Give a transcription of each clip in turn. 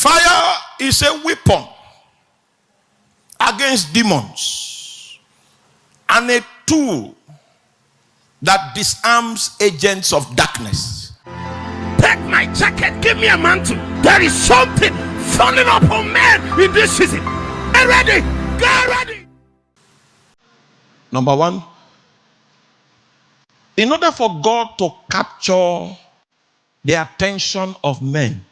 Fire is a weapon against demons and a tool that disarms agents of darkness. Take my jacket, give me a mantle. There is something falling upon men in this season. Get ready, get ready. Number one, in order for God to capture the attention of men,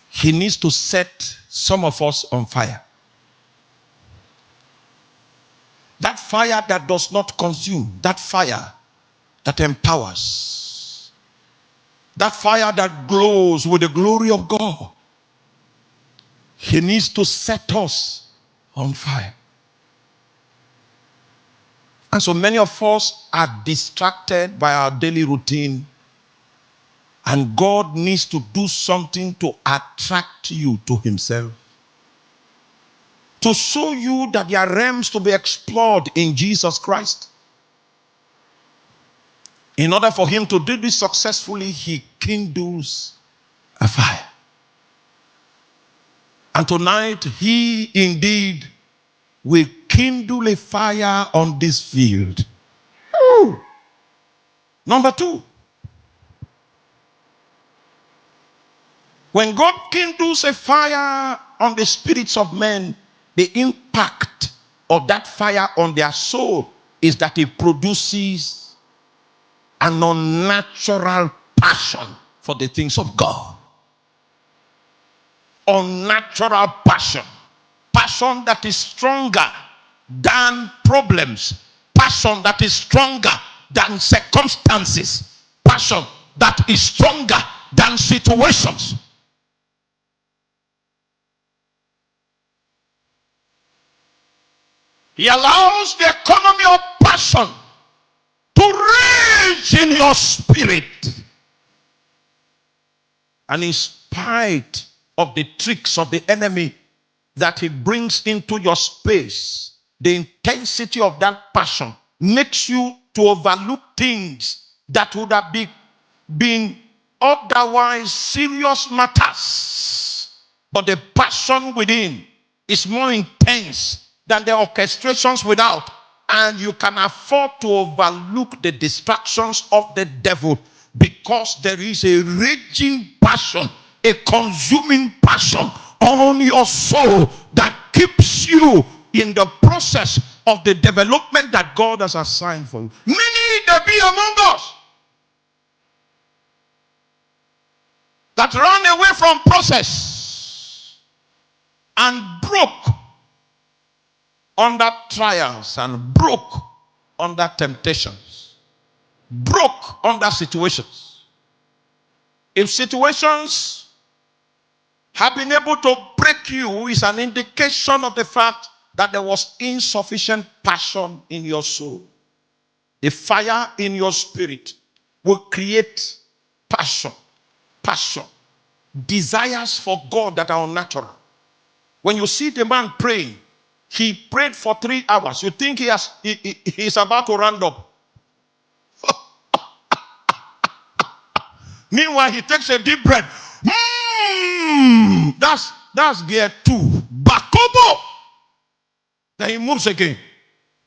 he needs to set some of us on fire. That fire that does not consume, that fire that empowers, that fire that glows with the glory of God. He needs to set us on fire. And so many of us are distracted by our daily routine, and God needs to do something to attract you to himself, to show you that there are realms to be explored in Jesus Christ. In order for him to do this successfully, he kindles a fire. And tonight, he indeed will kindle a fire on this field. Ooh. Number two, when God kindles a fire on the spirits of men, the impact of that fire on their soul is that it produces an unnatural passion for the things of God. Unnatural passion. Passion that is stronger than problems. Passion that is stronger than circumstances. Passion that is stronger than situations. He allows the economy of passion to rage in your spirit. And in spite of the tricks of the enemy that he brings into your space, the intensity of that passion makes you to overlook things that would have been otherwise serious matters. But the passion within is more intense than the orchestrations without, and you can afford to overlook the distractions of the devil, because there is a raging passion, a consuming passion on your soul that keeps you in the process of the development that God has assigned for you. Many there be among us that run away from process and broke under trials and broke under temptations, broke under situations. If situations have been able to break you, is an indication of the fact that there was insufficient passion in your soul. The fire in your spirit will create passion, desires for God that are unnatural. When you see the man praying, he prayed for 3 hours. You think he's about to round up. Meanwhile, he takes a deep breath. That's gear 2. Bakobo. Then he moves again.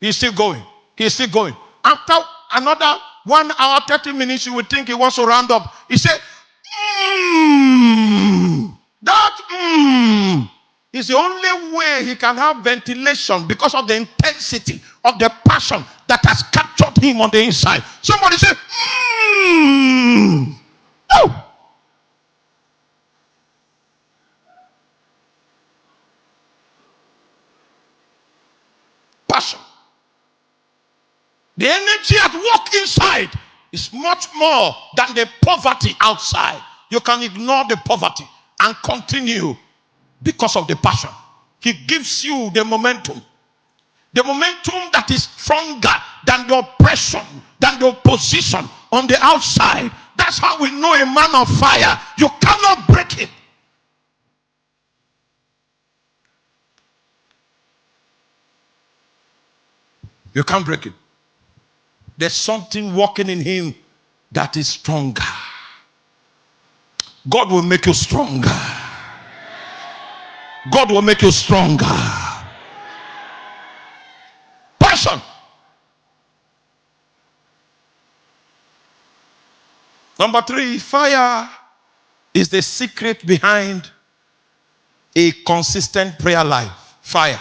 He's still going. He's still going. After another 1 hour, 30 minutes, you would think he wants to round up. He said, that is the only way he can have ventilation, because of the intensity of the passion that has captured him on the inside. Somebody say, oh. Passion. The energy at work inside is much more than the poverty outside. You can ignore the poverty and continue because of the passion. He gives you the momentum. The momentum that is stronger than the oppression, than the opposition on the outside. That's how we know a man of fire. You cannot break it. You can't break it. There's something working in him that is stronger. God will make you stronger. God will make you stronger. Passion. Number 3, fire is the secret behind a consistent prayer life. Fire.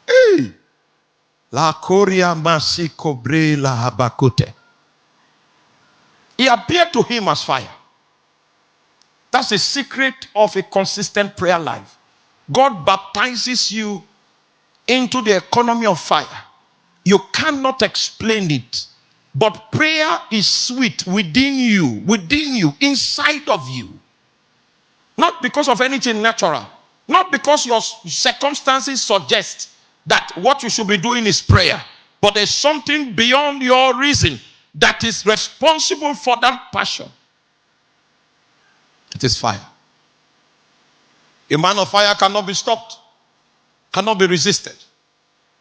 Hey. La Korea Masiko Bre La Habakute. He appeared to him as fire. That's the secret of a consistent prayer life. God baptizes you into the economy of fire. You cannot explain it. But prayer is sweet within you, inside of you. Not because of anything natural. Not because your circumstances suggest that what you should be doing is prayer. But there's something beyond your reason that is responsible for that passion. It is fire. A man of fire cannot be stopped, cannot be resisted.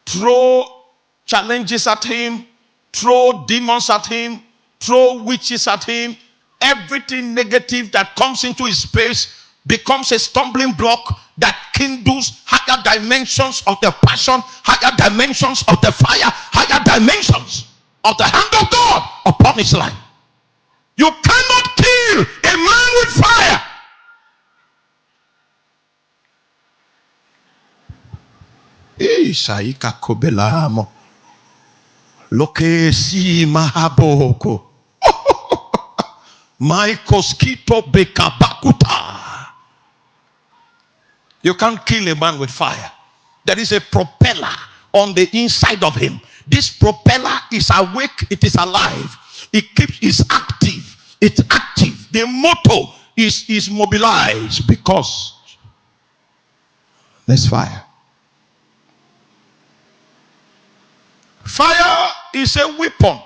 Throw challenges at him, throw demons at him, throw witches at him. Everything negative that comes into his space becomes a stumbling block that kindles higher dimensions of the passion, higher dimensions of the fire, higher dimensions of the hand of God upon his life. You cannot kill a man with fire. Isaika kobelamo. Loke si mahaboko. Maikoskito bekabakuta. You can't kill a man with fire. There is a propeller on the inside of him. This propeller is awake, it is alive. It's active. It's active. The motor is mobilized because there's fire. Fire is a weapon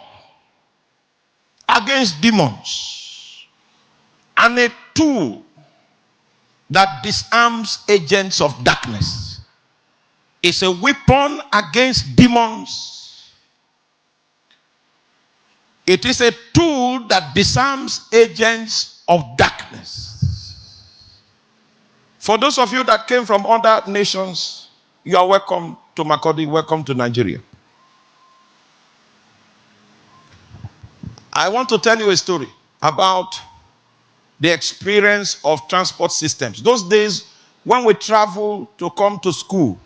against demons and a tool that disarms agents of darkness. It's a weapon against demons. It is a tool that disarms agents of darkness. For those of you that came from other nations, you are welcome to Makurdi, welcome to Nigeria. I want to tell you a story about the experience of transport systems. Those days when we travel to come to school,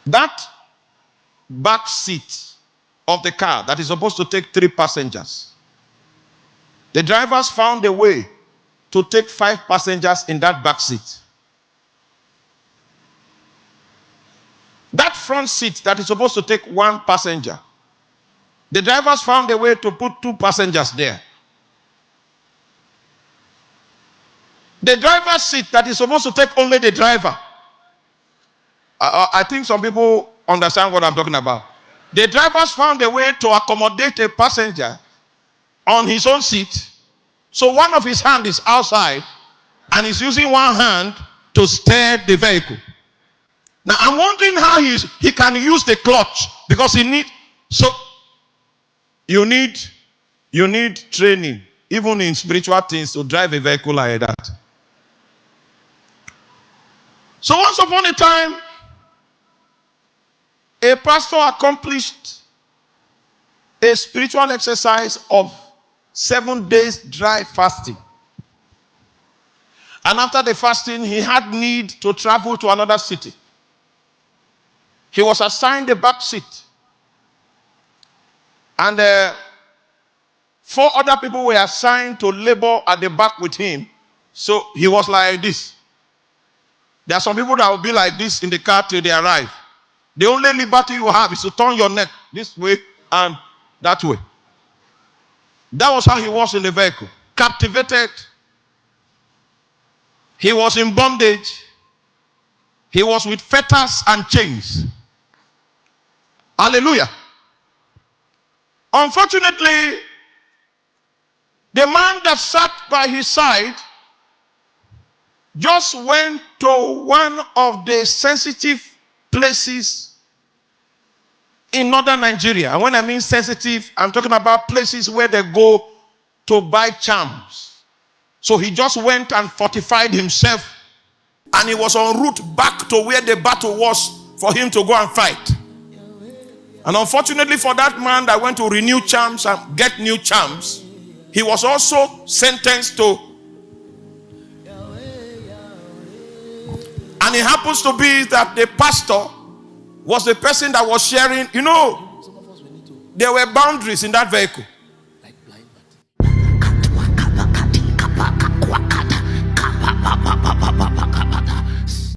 that back seat of the car that is supposed to take 3 passengers, the drivers found a way to take 5 passengers in that back seat. That front seat that is supposed to take 1 passenger, the drivers found a way to put 2 passengers there. The driver's seat that is supposed to take only the driver. I think some people understand what I'm talking about. The drivers found a way to accommodate a passenger on his own seat. So one of his hands is outside and he's using one hand to steer the vehicle. Now I'm wondering how he can use the clutch, because you need training, even in spiritual things, to drive a vehicle like that. So once upon a time, a pastor accomplished a spiritual exercise of 7 days dry fasting. And after the fasting, he had need to travel to another city. He was assigned the back seat. And 4 other people were assigned to labor at the back with him. So he was like this. There are some people that will be like this in the car till they arrive. The only liberty you have is to turn your neck this way and that way. That was how he was in the vehicle. Captivated. He was in bondage. He was with fetters and chains. Hallelujah. Unfortunately, the man that sat by his side just went to one of the sensitive places in northern Nigeria. And when I mean sensitive, I'm talking about places where they go to buy charms. So he just went and fortified himself, and he was en route back to where the battle was for him to go and fight. And unfortunately for that man that went to renew charms and get new charms, he was also sentenced to. And it happens to be that the pastor was the person that was sharing. You know, there were boundaries in that vehicle.